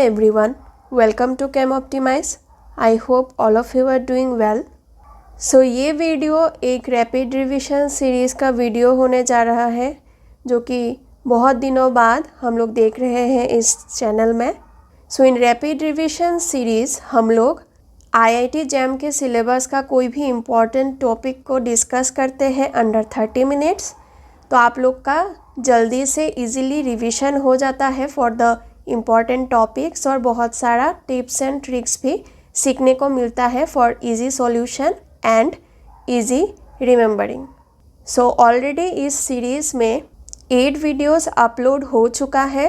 Hi everyone, welcome to Chem Optimize. I hope all of you are doing well. So ये video एक rapid revision series का video होने जा रहा है जो कि बहुत दिनों बाद हम लोग देख रहे हैं इस चैनल में. सो इन रैपिड रिवीजन सीरीज़ हम लोग IIT जैम के सिलेबस का कोई भी इम्पॉर्टेंट टॉपिक को डिस्कस करते हैं अंडर 30 मिनट्स. तो आप लोग का जल्दी से इजीली रिवीजन हो जाता है फॉर द इम्पॉर्टेंट टॉपिक्स और बहुत सारा टिप्स एंड ट्रिक्स भी सीखने को मिलता है for easy solution and easy remembering. So already इस सीरीज़ में 8 वीडियोस अपलोड हो चुका है.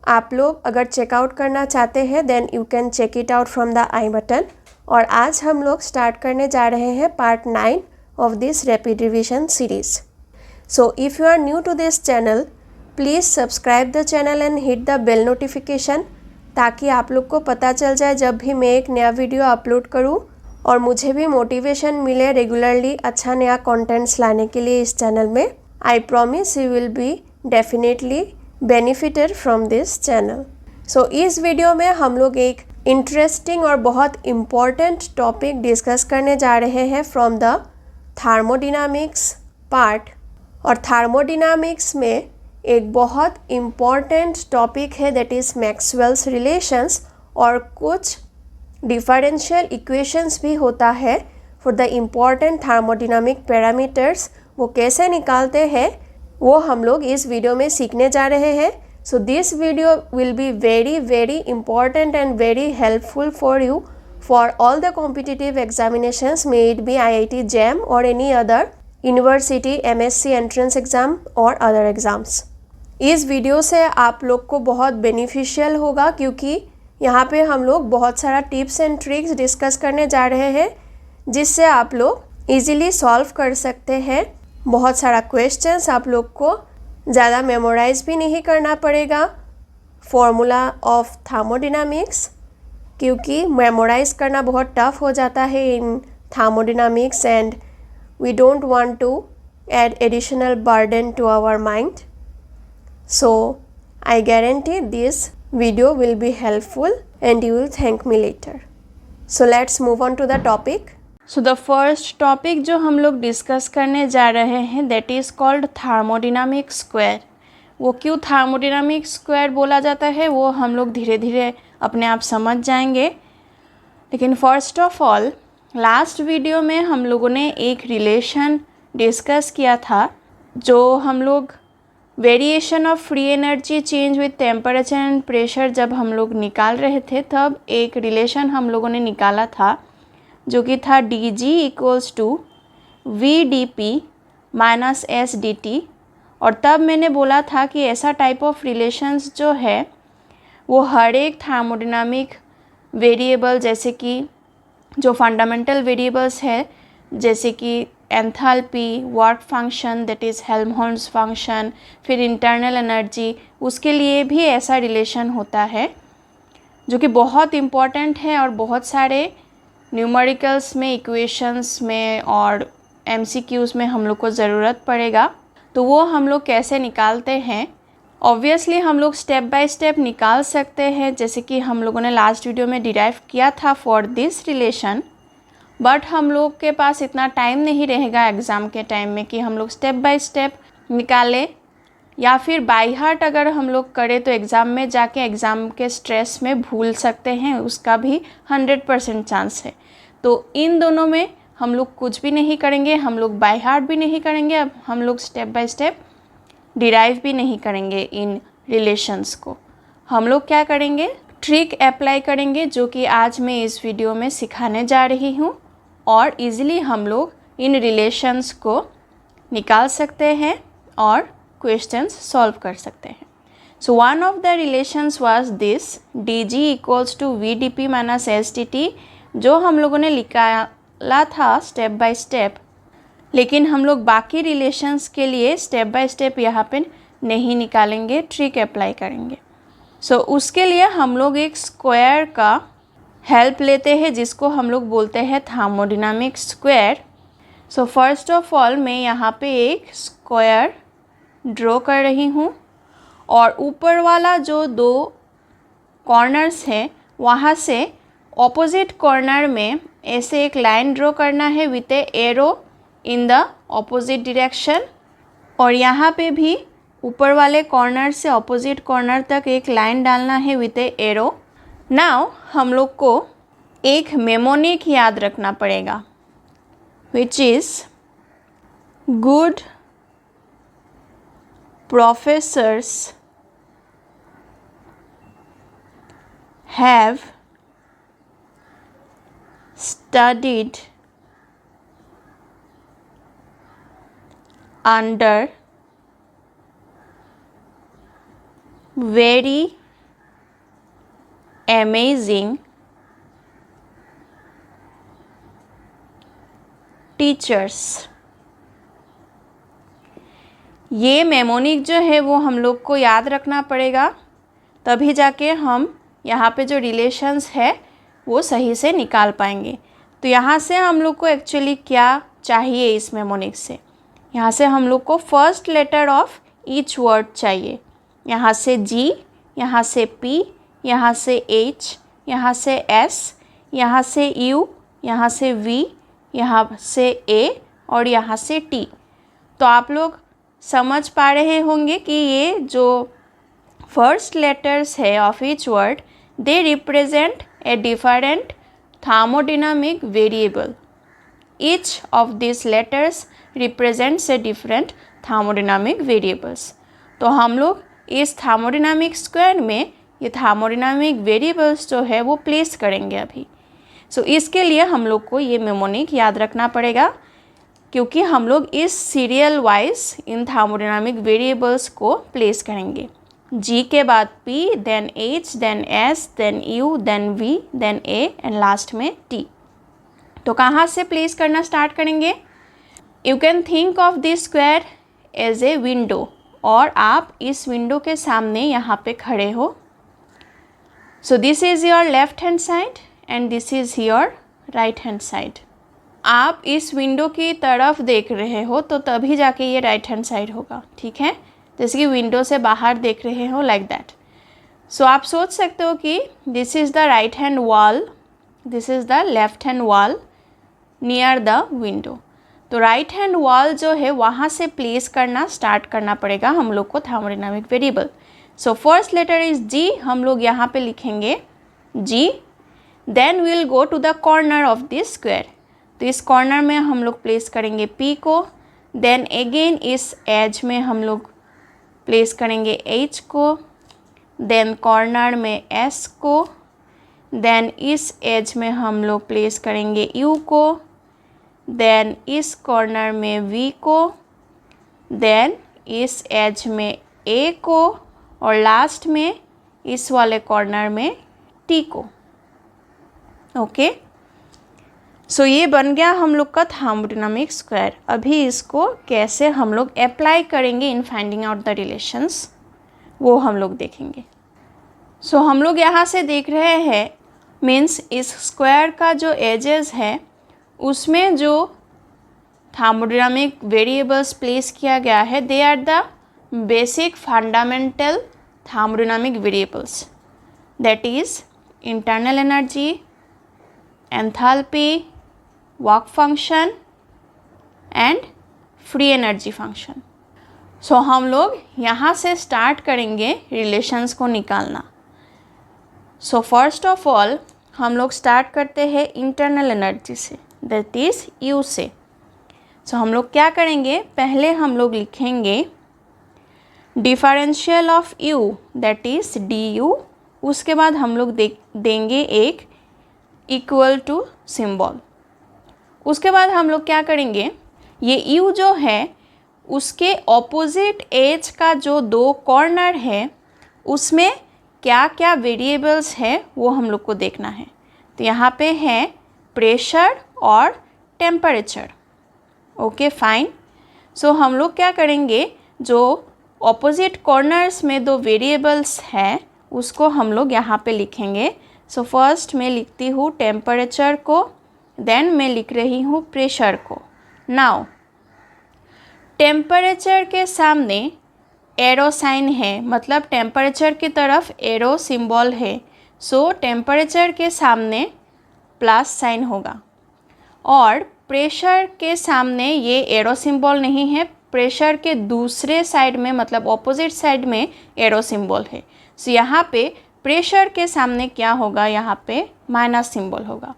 आप लोग अगर चेकआउट करना चाहते हैं then you can check it out from the I button. और आज हम लोग स्टार्ट करने जा रहे हैं part 9 of this rapid revision series. So if you are new to this channel, please subscribe the channel and hit the bell notification ताकि आप लोग को पता चल जाए जब भी मैं एक नया वीडियो अपलोड करूं और मुझे भी मोटिवेशन मिले रेगुलरली अच्छा नया कंटेंट्स लाने के लिए इस चैनल में. I promise you will be definitely benefited from this channel. So इस वीडियो में हम लोग एक इंटरेस्टिंग और बहुत इम्पॉर्टेंट टॉपिक डिस्कस करने जा रहे हैं फ्रॉम द थार्मोडायनामिक्स पार्ट. और थार्मोडायनामिक्स में एक बहुत इम्पॉर्टेंट टॉपिक है दैट इज़ मैक्सवेल्स रिलेशंस. और कुछ डिफरेंशियल इक्वेशंस भी होता है फॉर द इम्पॉर्टेंट थार्मोडायनामिक पैरामीटर्स. वो कैसे निकालते हैं वो हम लोग इस वीडियो में सीखने जा रहे हैं. So this video will be very very important and very helpful for you for all the competitive examinations may it be IIT JAM और any other university MSc entrance exam और अदर एग्ज़ाम्स. इस वीडियो से आप लोग को बहुत beneficial होगा क्योंकि यहाँ पे हम लोग बहुत सारा टिप्स एंड ट्रिक्स डिस्कस करने जा रहे हैं जिससे आप लोग इजीली सॉल्व कर सकते हैं. बहुत सारा क्वेश्चंस आप लोग को ज़्यादा मेमोराइज भी नहीं करना पड़ेगा फॉर्मूला ऑफ थार्मोडायनामिक्स क्योंकि मेमोराइज करना बहुत टफ हो जाता है इन थार्मोडायनामिक्स and we don't want to add additional burden to our mind. So I guarantee this video will be helpful and you will thank me later. So let's move on to the topic. So the first topic जो हम लोग discuss करने जा रहे हैं that is called thermodynamic square. वो क्यों thermodynamic square बोला जाता है वो हम लोग धीरे धीरे अपने आप समझ जाएंगे. लेकिन first of all last video में हम लोगों ने एक रिलेशन डिस्कस किया था जो हम लोग variation of free energy change with temperature and pressure जब हम लोग निकाल रहे थे तब एक रिलेशन हम लोगों ने निकाला था जो कि था dg equals to vdp minus sdt. और तब मैंने बोला था कि ऐसा टाइप ऑफ रिलेशंस जो है वो हर एक थार्मोडायनामिक वेरिएबल जैसे कि जो फंडामेंटल वेरिएबल्स है जैसे कि enthalpy, work function that is Helmholtz function, फिर इंटरनल एनर्जी, उसके लिए भी ऐसा रिलेशन होता है जो कि बहुत इम्पॉर्टेंट है और बहुत सारे न्यूमेरिकल्स में, इक्वेशंस में और MCQs में हम लोग को ज़रूरत पड़ेगा. तो वो हम लोग कैसे निकालते हैं ऑब्वियसली हम लोग स्टेप बाय स्टेप निकाल सकते हैं जैसे कि हम लोगों ने लास्ट वीडियो में डिराइव किया था फॉर दिस रिलेशन. बट हम लोग के पास इतना टाइम नहीं रहेगा एग्ज़ाम के टाइम में कि हम लोग स्टेप बाय स्टेप निकालें या फिर बाय हार्ट अगर हम लोग करें तो एग्ज़ाम में जाके एग्ज़ाम के स्ट्रेस में भूल सकते हैं, उसका भी 100% चांस है. तो इन दोनों में हम लोग कुछ भी नहीं करेंगे, हम लोग बाय हार्ट भी नहीं करेंगे, अब हम लोग स्टेप बाय स्टेप डिराइव भी नहीं करेंगे इन रिलेशंस को. हम लोग क्या करेंगे ट्रिक अप्लाई करेंगे जो कि आज मैं इस वीडियो में सिखाने जा रही हूँ और इजीली हम लोग इन रिलेशंस को निकाल सकते हैं और क्वेश्चंस सॉल्व कर सकते हैं. So one of the relations was this dg equals to vdp minus sdt जो हम लोगों ने निकाला था स्टेप बाय स्टेप. लेकिन हम लोग बाकी रिलेशंस के लिए स्टेप बाय स्टेप यहाँ पे नहीं निकालेंगे, ट्रिक अप्लाई करेंगे. सो उसके लिए हम लोग एक स्क्वायर का हेल्प लेते हैं जिसको हम लोग बोलते हैं thermodynamic square. So first of all मैं यहाँ पे एक स्क्वायर ड्रॉ कर रही हूँ और ऊपर वाला जो दो कॉर्नर्स है वहाँ से ऑपोजिट कॉर्नर में ऐसे एक लाइन ड्रॉ करना है with A arrow in the opposite direction, और यहाँ पे भी ऊपर वाले कॉर्नर से ऑपोजिट कॉर्नर तक एक लाइन डालना है विथ ए एरो। नाउ हम लोग को एक मेमोनिक याद रखना पड़ेगा, which is good professors have studied under very amazing teachers. ये मेमोनिक जो है वो हम लोग को याद रखना पड़ेगा, तभी जाके हम यहाँ पे जो रिलेशंस है वो सही से निकाल पाएंगे। तो यहाँ से हम लोग को एक्चुअली क्या चाहिए इस मेमोनिक से, यहाँ से हम लोग को first letter of each word चाहिए। यहाँ से G, यहाँ से P, यहाँ से H, यहाँ से S, यहाँ से U, यहाँ से V, यहाँ से A और यहाँ से T। तो आप लोग समझ पा रहे होंगे कि ये जो फर्स्ट लेटर्स है of each word, they represent a different thermodynamic variable. Each of these letters represents a different thermodynamic variables. तो हम लोग इस thermodynamic square में ये thermodynamic variables जो है वो प्लेस करेंगे अभी। सो इसके लिए हम लोग को ये मेमोनिक याद रखना पड़ेगा, क्योंकि हम लोग इस सीरियल वाइज इन thermodynamic variables को प्लेस करेंगे। G के बाद P, then H, then S, then U, then V, then A and last में T। तो कहाँ से प्लेस करना स्टार्ट करेंगे? You can think of this square as a window, और आप इस विंडो के सामने यहाँ पे खड़े हो। सो this is your left hand side and this is your right hand side. आप इस विंडो की तरफ देख रहे हो तो तभी जाके ये राइट हैंड साइड होगा, ठीक है? जैसे कि विंडो से बाहर देख रहे हो, लाइक दैट। सो आप सोच सकते हो कि this is the right hand wall, this is the left hand wall near the window. तो राइट हैंड वॉल जो है वहाँ से प्लेस करना स्टार्ट करना पड़ेगा हम लोग को thermodynamic variable. So first letter is G, हम लोग यहाँ पे लिखेंगे G। Then we'll go to the corner of this square, तो इस कॉर्नर में हम लोग प्लेस करेंगे P को। देन अगेन इस एज में हम लोग प्लेस करेंगे H को, देन कॉर्नर में S को, देन इस एज में हम लोग प्लेस करेंगे U को, देन इस कॉर्नर में V को, देन इस एज में A को, और लास्ट में इस वाले कॉर्नर में T को। ओके, सो ये बन गया हम लोग का थर्मोडायनामिक स्क्वायर। अभी इसको कैसे हम लोग अप्लाई करेंगे in finding out the relations, वो हम लोग देखेंगे। सो हम लोग यहाँ से देख रहे हैं, मीन्स इस स्क्वायर का जो एजेस है उसमें जो थर्मोडायनामिक वेरिएबल्स प्लेस किया गया है, they are the basic fundamental thermodynamic variables, that is internal energy, enthalpy, work function and free energy function. So हम लोग यहाँ से स्टार्ट करेंगे रिलेशंस को निकालना। सो फर्स्ट ऑफ ऑल हम लोग स्टार्ट करते हैं इंटरनल एनर्जी से, दैट इज़ U से। सो हम लोग क्या करेंगे, पहले हम लोग लिखेंगे differential of U, that is du। उसके बाद हम लोग देंगे एक इक्वल टू सिंबल। उसके बाद हम लोग क्या करेंगे, ये U जो है उसके ऑपोजिट एज का जो दो कॉर्नर है उसमें क्या क्या वेरिएबल्स है वो हम लोग को देखना है। तो यहाँ पे है प्रेशर और टेम्परेचर। Okay fine. सो हम लोग क्या करेंगे, जो ऑपोजिट कॉर्नर्स में दो वेरिएबल्स हैं उसको हम लोग यहाँ पे लिखेंगे। सो फर्स्ट मैं लिखती हूँ टेम्परेचर को, देन मैं लिख रही हूँ प्रेशर को। नाउ टेम्परेचर के सामने एरो साइन है, मतलब टेम्परेचर की तरफ एरो सिंबल है, सो टेम्परेचर के सामने प्लस साइन होगा और प्रेशर के सामने ये एरो सिंबल नहीं है, प्रेशर के दूसरे साइड में मतलब ऑपोजिट साइड में एरो सिंबल है। सो यहाँ पे प्रेशर के सामने क्या होगा, यहाँ पे माइनस सिंबल होगा।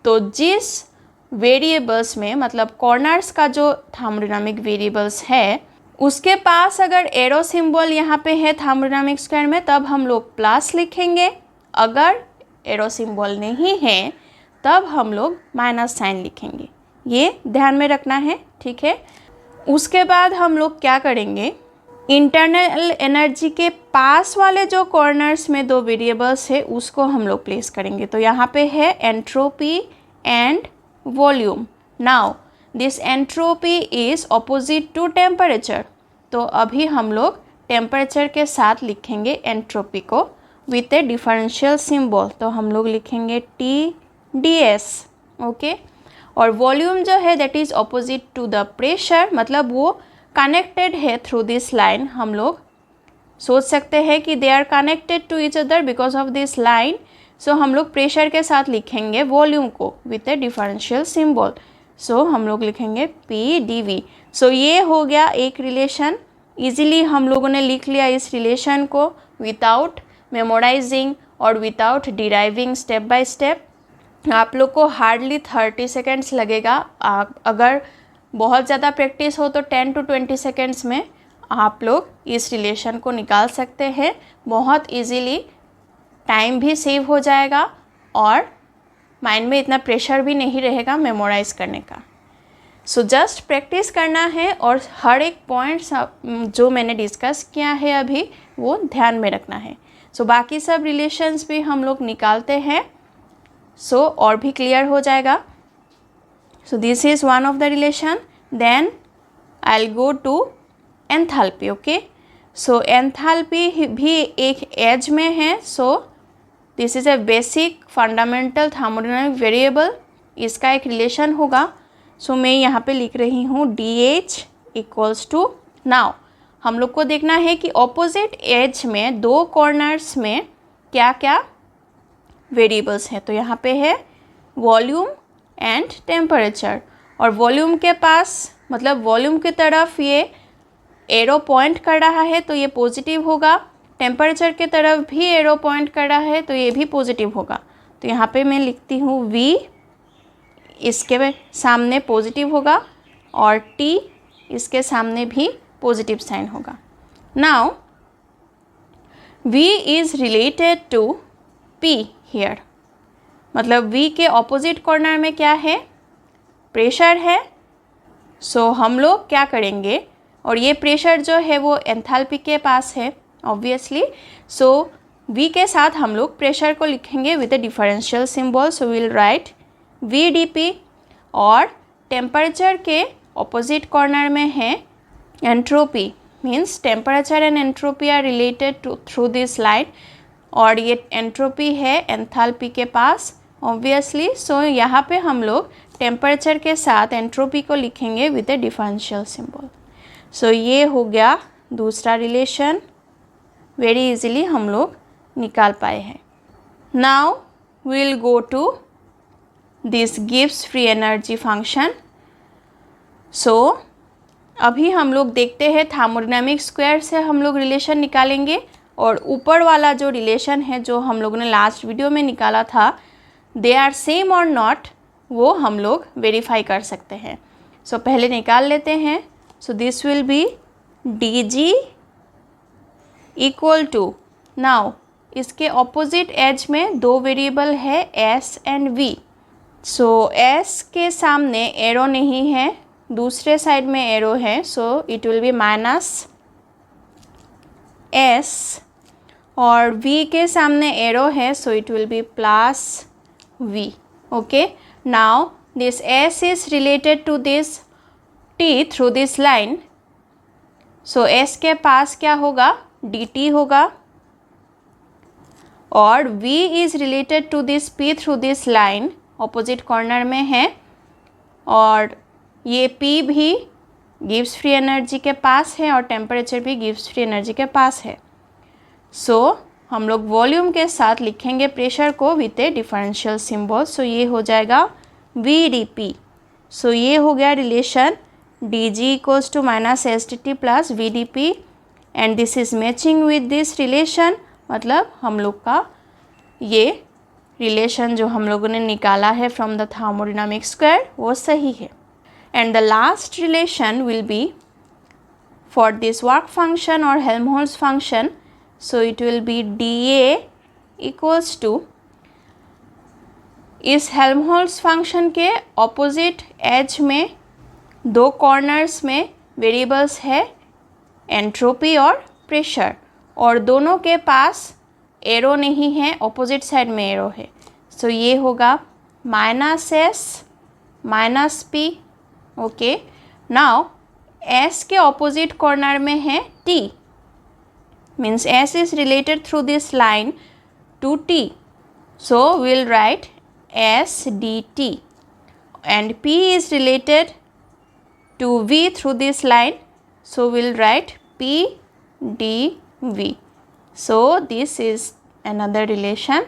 तो जिस वेरिएबल्स में मतलब कॉर्नर्स का जो थर्मोडायनामिक वेरिएबल्स है उसके पास अगर एरो सिंबल यहाँ पे है थर्मोडायनामिक स्क्वायर में, तब हम लोग प्लस लिखेंगे। अगर एरो सिंबल नहीं है तब हम लोग माइनस साइन लिखेंगे। ये ध्यान में रखना है, ठीक है। उसके बाद हम लोग क्या करेंगे, इंटरनल एनर्जी के पास वाले जो कॉर्नर्स में दो वेरिएबल्स है उसको हम लोग प्लेस करेंगे। तो यहाँ पे है entropy and volume. Now this entropy is opposite to temperature, तो अभी हम लोग टेम्परेचर के साथ लिखेंगे एंट्रोपी को विथ ए डिफरेंशियल सिंबल। तो हम लोग लिखेंगे TdS, ओके। और वॉल्यूम जो है that is opposite to the pressure, मतलब वो कनेक्टेड है थ्रू दिस लाइन। हम लोग सोच सकते हैं कि they are connected to each other because of this line. So हम लोग प्रेशर के साथ लिखेंगे वॉल्यूम को with a differential symbol. So हम लोग लिखेंगे PdV। सो ये हो गया एक रिलेशन। इजीली हम लोगों ने लिख लिया इस रिलेशन को विदाउट मेमोराइजिंग और without deriving step by step. आप लोग को हार्डली 30 सेकेंड्स लगेगा। अगर बहुत ज़्यादा प्रैक्टिस हो तो 10 to 20 सेकेंड्स में आप लोग इस रिलेशन को निकाल सकते हैं बहुत इजीली। टाइम भी सेव हो जाएगा और माइंड में इतना प्रेशर भी नहीं रहेगा मेमोराइज करने का। सो जस्ट प्रैक्टिस करना है और हर एक पॉइंट जो मैंने डिस्कस किया है अभी वो ध्यान में रखना है। सो बाकी सब रिलेशंस भी हम लोग निकालते हैं, सो और भी क्लियर हो जाएगा। So this is one of the relation. Then I will go to enthalpy, okay. So enthalpy भी एक एज में है। So this is a basic fundamental thermodynamic variable, इसका एक रिलेशन होगा। सो मैं यहाँ पे लिख रही हूँ DH इक्वल्स टू। नाउ हम लोग को देखना है कि ऑपोजिट एज में दो कॉर्नर्स में क्या क्या वेरिएबल्स हैं। तो यहाँ पे है वॉल्यूम एंड टेम्परेचर, और वॉल्यूम के पास मतलब वॉल्यूम की तरफ ये एरो पॉइंट कर रहा है तो ये पॉजिटिव होगा। टेम्परेचर के तरफ भी एरो पॉइंट कर रहा है तो ये भी पॉजिटिव होगा। तो यहाँ पे मैं लिखती हूँ V, इसके सामने पॉजिटिव होगा और T इसके सामने भी पॉजिटिव साइन होगा। Now V is related to P here, मतलब V के ऑपोजिट कॉर्नर में क्या है, प्रेशर है। सो हम लोग क्या करेंगे, और ये प्रेशर जो है वो एंथैल्पी के पास है ऑब्वियसली। सो V के साथ हम लोग प्रेशर को लिखेंगे with a differential symbol. So will write VdP, और टेम्परेचर के ऑपोजिट कॉर्नर में है entropy, means temperature and entropy are related to through this line, और ये एंट्रोपी है एंथैल्पी के पास ऑब्वियसली। सो यहाँ पे हम लोग टेम्परेचर के साथ एंट्रोपी को लिखेंगे with a differential symbol. So ये हो गया दूसरा रिलेशन, वेरी इजीली हम लोग निकाल पाए हैं। Now we will go to this Gibbs free energy function. So अभी हम लोग देखते हैं थर्मोडायनामिक स्क्वायर से हम लोग रिलेशन निकालेंगे, और ऊपर वाला जो रिलेशन है जो हम लोगों ने लास्ट वीडियो में निकाला था, दे आर सेम और नॉट, वो हम लोग वेरीफाई कर सकते हैं। सो पहले निकाल लेते हैं। So this will be DG equal to, now इसके ऑपोजिट एज में दो वेरिएबल है S and V। So S के सामने एरो नहीं है, दूसरे साइड में एरो है, so it will be minus S, और V के सामने एरो है, so it will be plus V, okay. Now this S is related to this T through this line. So S के पास क्या होगा, dt होगा, और V is related to this P through this line, opposite corner में है, और ये P भी गिब्स फ्री एनर्जी के पास है और टेम्परेचर भी गिब्स फ्री एनर्जी के पास है। सो हम लोग वॉल्यूम के साथ लिखेंगे प्रेशर को with a differential symbol. So ये हो जाएगा VdP। सो ये हो गया relation dg equals to minus SdT plus VdP and this is matching with this relation, मतलब हम लोग का ये रिलेशन जो हम लोगों ने निकाला है फ्रॉम द थर्मोडायनामिक स्क्वायर वो सही है। And the last relation will be for this work function और Helmholtz function. So it will be dA equals to, इस हेल्महोल्ट्ज़ फंक्शन के ऑपोजिट एज में दो कॉर्नर्स में वेरिएबल्स है एंट्रोपी और प्रेशर, और दोनों के पास एरो नहीं है, ऑपोजिट साइड में एरो है। सो ये होगा -S -P। Okay, now S के ऑपोजिट कॉर्नर में है T, means S is related through this line to T। So will write SdT and P is related to V through this line, so we'll write PdV. So this is another relation.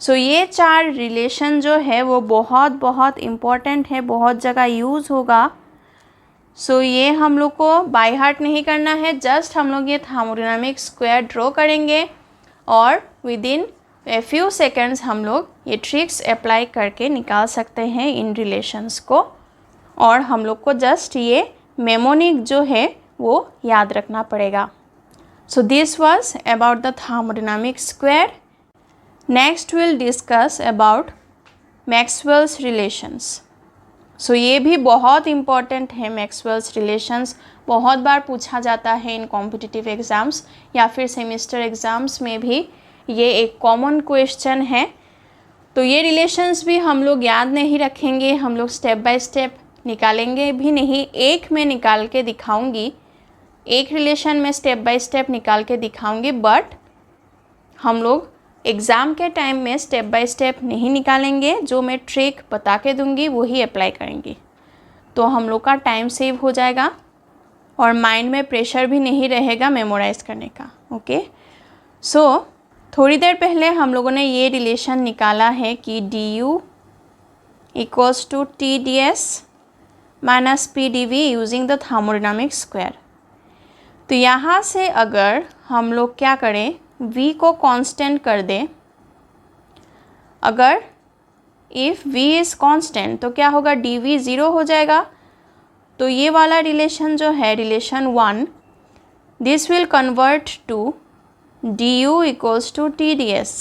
So ये चार relation जो है वो बहुत बहुत important है, बहुत जगह यूज़ होगा। सो ये हम लोग को बाय हार्ट नहीं करना है, जस्ट हम लोग ये थर्मोडायनामिक स्क्वायर ड्रॉ करेंगे और with in a few seconds हम लोग ये ट्रिक्स अप्लाई करके निकाल सकते हैं इन रिलेशंस को। और हम लोग को जस्ट ये मेमोनिक जो है वो याद रखना पड़ेगा। So this was about the thermodynamic square. Next will discuss about Maxwell's relations. So ये भी बहुत इम्पॉर्टेंट है, मैक्सवेल्स रिलेशंस बहुत बार पूछा जाता है इन कॉम्पिटिटिव एग्ज़ाम्स या फिर सेमिस्टर एग्ज़ाम्स में भी ये एक कॉमन क्वेश्चन है। तो ये रिलेशंस भी हम लोग याद नहीं रखेंगे, हम लोग स्टेप बाय स्टेप निकालेंगे भी नहीं, एक में निकाल के दिखाऊंगी, एक रिलेशन में स्टेप बाय स्टेप निकाल के दिखाऊंगी, बट हम लोग एग्ज़ाम के टाइम में स्टेप बाय स्टेप नहीं निकालेंगे, जो मैं ट्रिक बता के दूंगी वही अप्लाई करेंगी। तो हम लोग का टाइम सेव हो जाएगा और माइंड में प्रेशर भी नहीं रहेगा मेमोराइज करने का। ओके, सो थोड़ी देर पहले हम लोगों ने ये रिलेशन निकाला है कि du equals to TdS minus PdV using the thermodynamic square. तो यहाँ से अगर हम लोग क्या करें, V को कांस्टेंट कर दें, अगर इफ़ V इज़ कांस्टेंट तो क्या होगा, dV ज़ीरो हो जाएगा। तो ये वाला रिलेशन जो है relation 1, this will convert to du equals to TdS।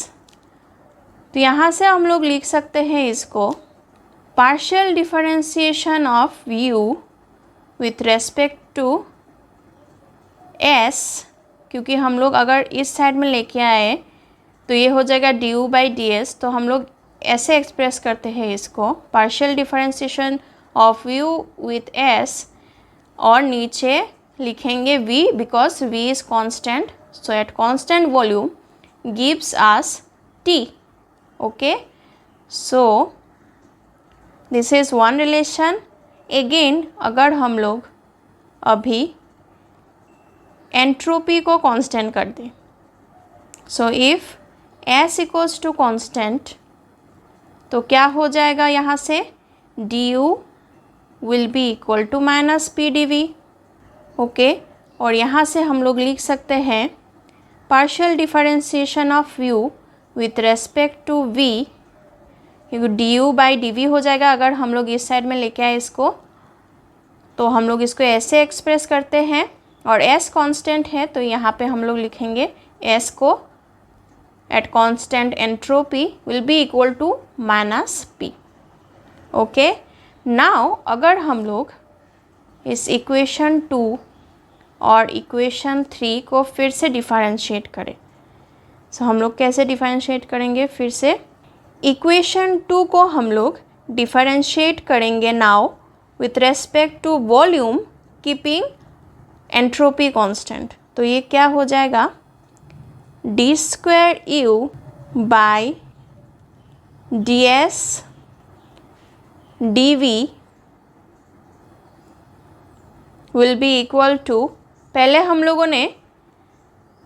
तो यहाँ से हम लोग लिख सकते हैं इसको partial differentiation of u with respect to s, क्योंकि हम लोग अगर इस साइड में लेके आए तो ये हो जाएगा du बाई ds। तो हम लोग ऐसे एक्सप्रेस करते हैं इसको partial differentiation of u with s, और नीचे लिखेंगे v because v is constant. So at constant volume gives us T. Okay, so this is one relation. Again अगर हम लोग अभी एंट्रोपी को कांस्टेंट कर दें, so if S equals to constant तो क्या हो जाएगा, यहाँ से du will be equal to minus PdV। ओके, और यहाँ से हम लोग लिख सकते हैं partial differentiation of u with respect to v, क्योंकि du बाई dv हो जाएगा अगर हम लोग इस साइड में लेके आए इसको, तो हम लोग इसको ऐसे एक्सप्रेस करते हैं, और s कांस्टेंट है तो यहाँ पे हम लोग लिखेंगे s को at constant entropy will be equal to minus p। Okay, now अगर हम लोग इस इक्वेशन 2 और इक्वेशन 3 को फिर से डिफरेंशिएट करें, सो हम लोग कैसे डिफरेंशिएट करेंगे, फिर से इक्वेशन 2 को हम लोग डिफरेंशिएट करेंगे now with respect to volume keeping entropy constant. तो ये क्या हो जाएगा, d square u by ds dv will be equal to, पहले हम लोगों ने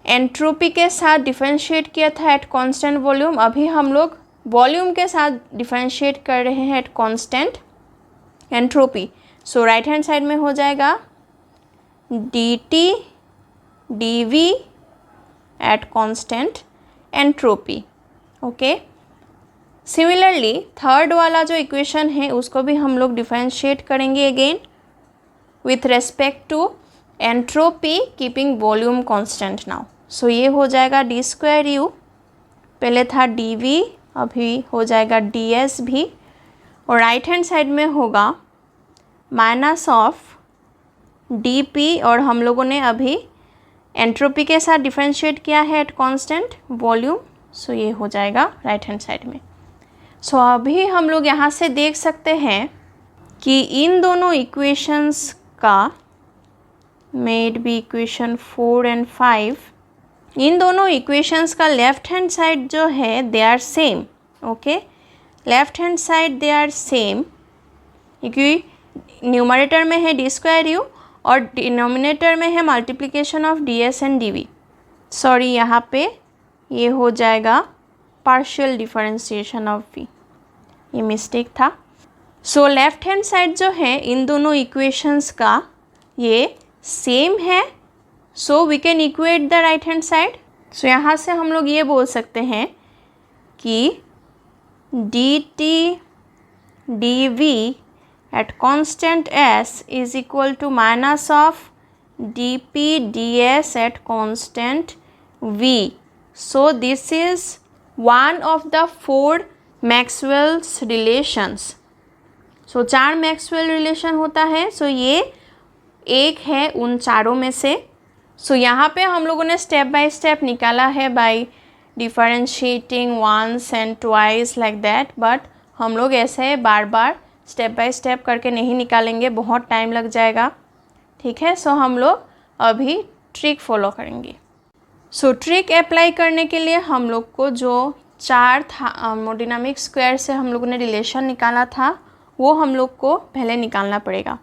एंट्रोपी के साथ डिफरेंशिएट किया था एट कांस्टेंट वॉल्यूम, अभी हम लोग वॉल्यूम के साथ डिफरेंशिएट कर रहे हैं एट कांस्टेंट एंट्रोपी। सो राइट हैंड साइड में हो जाएगा dt dv at constant entropy. Okay, similarly third वाला जो इक्वेशन है उसको भी हम लोग डिफरेंशिएट करेंगे again with respect to entropy keeping volume constant now. So ये हो जाएगा डी स्क्वायर यू, पहले था dv, अभी हो जाएगा ds भी, और राइट हैंड साइड में होगा माइनस ऑफ dp, और हम लोगों ने अभी एंट्रोपी के साथ डिफरेंशिएट किया है एट कांस्टेंट वॉल्यूम। सो ये हो जाएगा राइट हैंड साइड में। सो अभी हम लोग यहाँ से देख सकते हैं कि इन दोनों इक्वेशंस का, मेड बी इक्वेशन 4 एंड 5, इन दोनों इक्वेशंस का लेफ्ट हैंड साइड जो है they are same. Okay, left hand side they are same, क्योंकि न्यूमरेटर में है डी स्क्वायर यू और डिनोमिनेटर में है multiplication of d s and d v. Sorry, यहाँ पे ये हो जाएगा पार्शियल डिफरेंशिएशन ऑफ वी, ये मिस्टेक था। सो लेफ्ट हैंड साइड जो है इन दोनों इक्वेशंस का ये सेम है, so we can equate the right hand side. So यहाँ से हम लोग ये बोल सकते हैं कि dt dv at constant s is equal to minus of dp ds at constant v. So this is one of the 4 Maxwell's relations. So 4 Maxwell relation होता है, सो ये एक है उन चारों में से। सो यहाँ पे हम लोगों ने स्टेप बाय स्टेप निकाला है by differentiating once and twice like that, but हम लोग ऐसे बार बार स्टेप बाय स्टेप करके नहीं निकालेंगे, बहुत टाइम लग जाएगा। ठीक है, सो हम लोग अभी ट्रिक फॉलो करेंगे। सो ट्रिक अप्लाई करने के लिए हम लोग को जो 4 थर्मोडायनामिक स्क्वायर से हम लोगों ने रिलेशन निकाला था वो हम लोग को पहले निकालना पड़ेगा।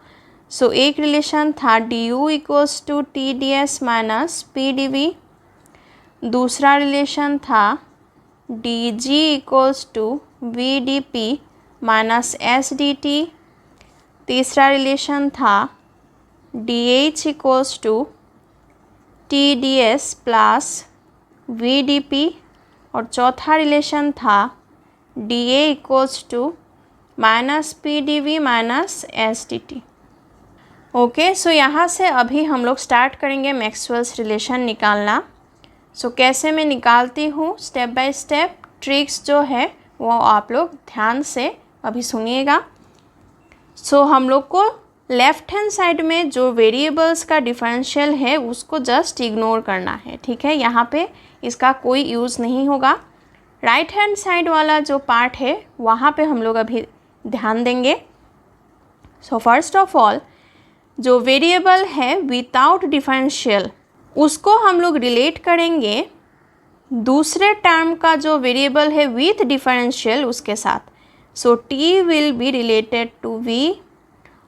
सो एक रिलेशन था du equals to T D S minus P D V, दूसरा रिलेशन था D G equals to V D P minus S D T, तीसरा रिलेशन था D H equals to T D S plus V D P, और चौथा relation था D A equals to minus P D V minus S D T. Okay, so यहाँ से अभी हम लोग स्टार्ट करेंगे मैक्सवेल्स रिलेशन निकालना। सो कैसे मैं निकालती हूँ स्टेप बाय स्टेप, ट्रिक्स जो है वो आप लोग ध्यान से अभी सुनिएगा। सो हम लोग को लेफ्ट हैंड साइड में जो वेरिएबल्स का डिफरेंशियल है उसको जस्ट इग्नोर करना है। ठीक है, यहाँ पे इसका कोई यूज़ नहीं होगा। राइट हैंड साइड वाला जो पार्ट है वहाँ पे हम लोग अभी ध्यान देंगे। सो फर्स्ट ऑफ ऑल जो वेरिएबल है विदाउट डिफरेंशियल उसको हम लोग रिलेट करेंगे दूसरे टर्म का जो वेरिएबल है विथ डिफरेंशियल उसके साथ। So t will be related to v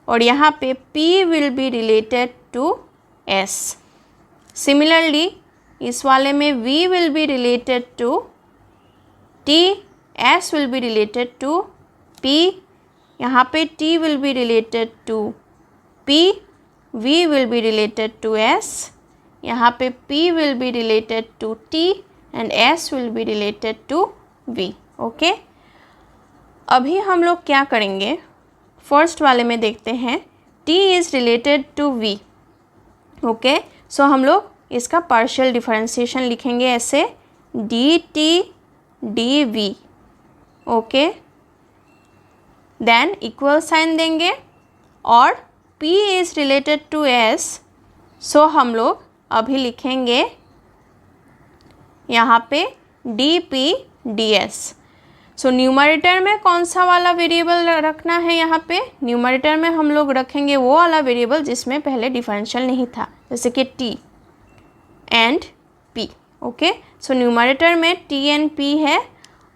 और यहाँ पे p will be related to s। Similarly इस वाले में v will be related to t, s will be related to p, यहाँ पे t will be related to p, v will be related to s, यहाँ पे p will be related to t and s will be related to v। Okay, अभी हम लोग क्या करेंगे, first वाले में देखते हैं t is related to v। Okay, so हम लोग इसका पार्शियल डिफरेंशिएशन लिखेंगे ऐसे dt dv। Okay, then equal sign देंगे और p is related to s, so हम लोग अभी लिखेंगे यहाँ पे dp ds। सो न्यूमरेटर में कौन सा वाला वेरिएबल रखना है, यहाँ पे न्यूमरेटर में हम लोग रखेंगे वो वाला वेरिएबल जिसमें पहले डिफरेंशियल नहीं था, जैसे कि t and p। Okay, so numerator में t एंड p है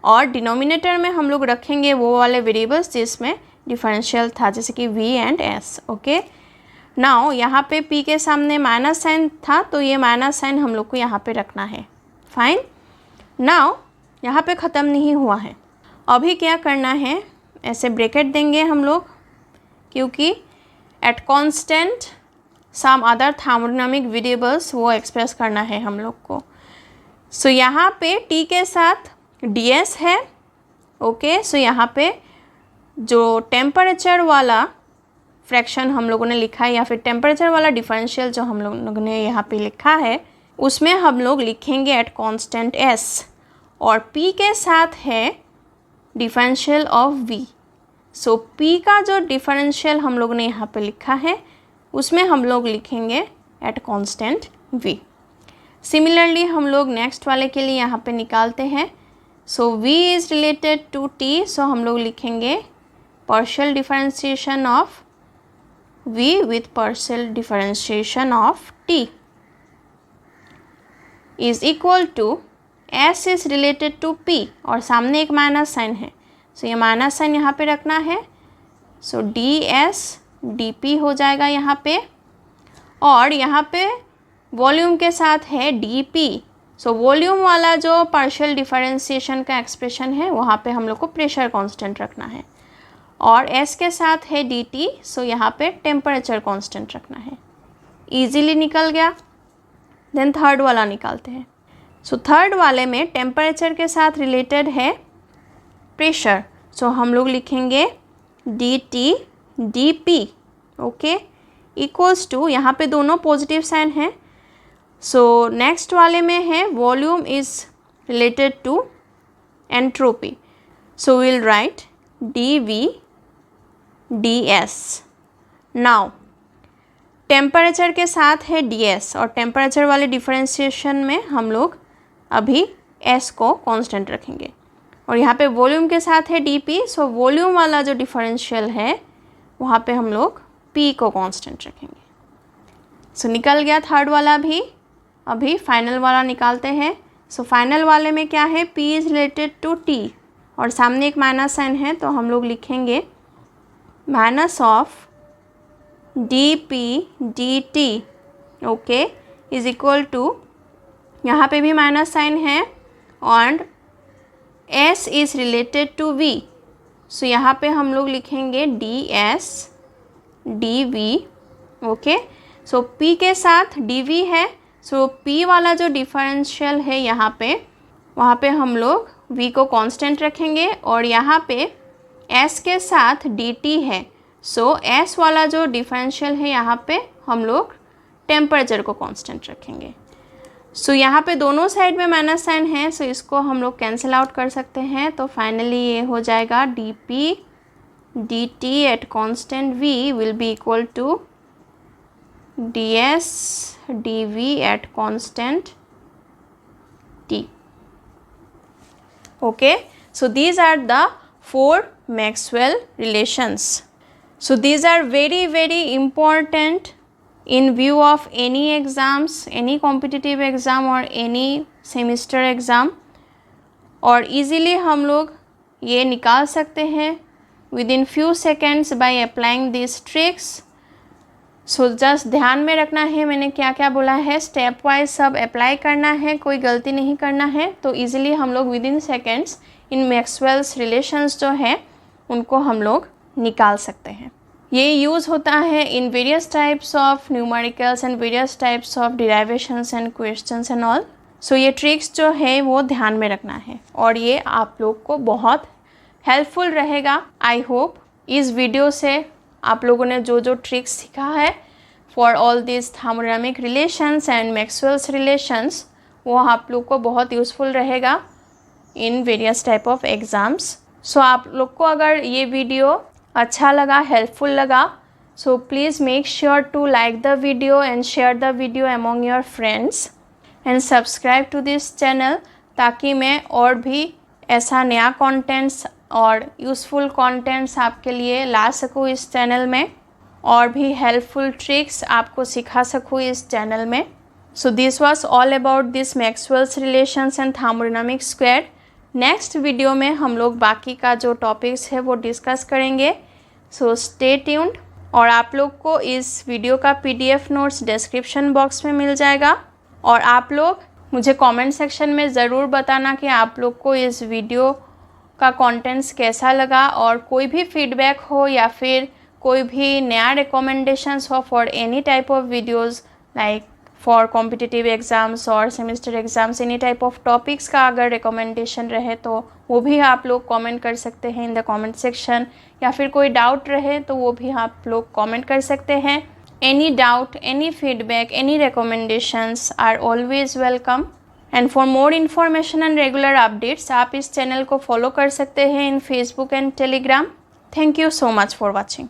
और डिनोमिनेटर में हम लोग रखेंगे वो वाले वेरिएबल्स जिसमें डिफरेंशियल था, जैसे कि v and s। Okay, now यहाँ पे P के सामने माइनस साइन था, तो ये माइनस साइन हम लोग को यहाँ पे रखना है। फाइन। नाउ यहाँ पे ख़त्म नहीं हुआ है, अभी क्या करना है, ऐसे ब्रैकेट देंगे हम लोग, क्योंकि at constant some other thermodynamic variables वो एक्सप्रेस करना है हम लोग को। सो यहाँ पे T के साथ ds है। ओके, सो यहाँ पे जो टेम्परेचर वाला फ्रैक्शन हम लोगों ने लिखा है, या फिर टेम्परेचर वाला डिफरेंशियल जो हम लोगों ने यहाँ पे लिखा है, उसमें हम लोग लिखेंगे एट कांस्टेंट s, और P के साथ है differential of V। So P का जो डिफरेंशियल हम लोग ने यहाँ पे लिखा है, उसमें हम लोग लिखेंगे एट कांस्टेंट V। सिमिलरली हम लोग नेक्स्ट वाले के लिए यहाँ पे निकालते हैं। So V is related to T, so हम लोग लिखेंगे partial differentiation of V with partial differentiation of T is equal to S is related to P, और सामने एक माइनस साइन है, सो ये माइनस साइन यहाँ पे रखना है। सो ds dp हो जाएगा यहाँ पे, और यहाँ पे वॉल्यूम के साथ है dp। सो वॉल्यूम वाला जो पार्शियल डिफरेंशिएशन का एक्सप्रेशन है, वहाँ पे हम लोग को प्रेशर कांस्टेंट रखना है, और s के साथ है dt। सो यहाँ पे टेम्परेचर कांस्टेंट रखना है। इजीली निकल गया। देन थर्ड वाला निकालते हैं। सो थर्ड वाले में टेम्परेचर के साथ रिलेटेड है प्रेशर, सो हम लोग लिखेंगे dt dp। Okay, equals to, यहाँ पे दोनों पॉजिटिव साइन है। सो नेक्स्ट वाले में है volume is related to entropy, so will write dv ds। Now temperature के साथ है ds, और टेम्परेचर वाले डिफरेंशिएशन में हम लोग अभी s को कांस्टेंट रखेंगे, और यहाँ पे वॉल्यूम के साथ है dp। सो वॉल्यूम वाला जो डिफरेंशियल है, वहाँ पे हम लोग p को कांस्टेंट रखेंगे। सो निकल गया थर्ड वाला भी। अभी फाइनल वाला निकालते हैं। सो फाइनल वाले में क्या है, p is related to t, और सामने एक माइनस साइन है, तो हम लोग लिखेंगे minus of dp dt। Okay, is equal to, यहाँ पे भी माइनस साइन है, और s is related to v। So यहाँ पे हम लोग लिखेंगे ds dv। Okay, so p के साथ dv है, सो p वाला जो डिफरेंशियल है यहाँ पे, वहाँ पे हम लोग v को कांस्टेंट रखेंगे, और यहाँ पे s के साथ dt है, सो s वाला जो डिफरेंशियल है यहाँ पे हम लोग टेम्परेचर को कांस्टेंट रखेंगे। सो यहाँ पे दोनों साइड में माइनस साइन है, सो इसको हम लोग कैंसिल आउट कर सकते हैं। तो फाइनली ये हो जाएगा dp dt at constant v will be equal to ds dv at constant t। Okay, so these are the 4 Maxwell relations. So these are very very important in view of any exams, any competitive exam or any semester exam, और easily हम लोग ये निकाल सकते हैं within few seconds by applying these tricks. So just ध्यान में रखना है मैंने क्या क्या बोला है, स्टेप वाइज सब अप्लाई करना है, कोई गलती नहीं करना है। तो इजीली हम लोग with in seconds in Maxwell's relations जो है उनको हम लोग निकाल सकते हैं। ये यूज़ होता है in various types of numericals and various types of derivations and questions and all. So ये ट्रिक्स जो है वो ध्यान में रखना है, और ये आप लोग को बहुत हेल्पफुल रहेगा। आई होप इस वीडियो से आप लोगों ने जो जो ट्रिक्स सीखा है for all this thermodynamic relations and Maxwell's relations, वो आप लोग को बहुत यूज़फुल रहेगा in various type of exams. So आप लोग को अगर ये वीडियो अच्छा लगा, हेल्पफुल लगा, so please make sure to like the video and share the video among your friends and subscribe to this channel, ताकि मैं और भी ऐसा नया कंटेंट्स और यूज़फुल कंटेंट्स आपके लिए ला सकूँ इस चैनल में, और भी हेल्पफुल ट्रिक्स आपको सिखा सकूँ इस चैनल में। सो this was all about this Maxwell's relations and thermodynamic square. Next video में हम लोग बाकी का जो टॉपिक्स है वो डिस्कस करेंगे। So stay tuned. और आप लोग को इस वीडियो का PDF नोट्स डिस्क्रिप्शन बॉक्स में मिल जाएगा। और आप लोग मुझे कमेंट सेक्शन में ज़रूर बताना कि आप लोग को इस वीडियो का कंटेंट्स कैसा लगा, और कोई भी फीडबैक हो या फिर कोई भी नया रिकमेंडेशंस हो for any type of videos like for competitive exams और semester exams, any type of topics का अगर रिकमेंडेशन रहे तो वो भी आप लोग कमेंट कर सकते हैं इन द कमेंट सेक्शन, या फिर कोई डाउट रहे तो वो भी आप लोग कमेंट कर सकते हैं। Any doubt, any feedback, any recommendations are always welcome. And for more information and regular updates आप इस चैनल को फॉलो कर सकते हैं in Facebook and Telegram. Thank you so much for watching.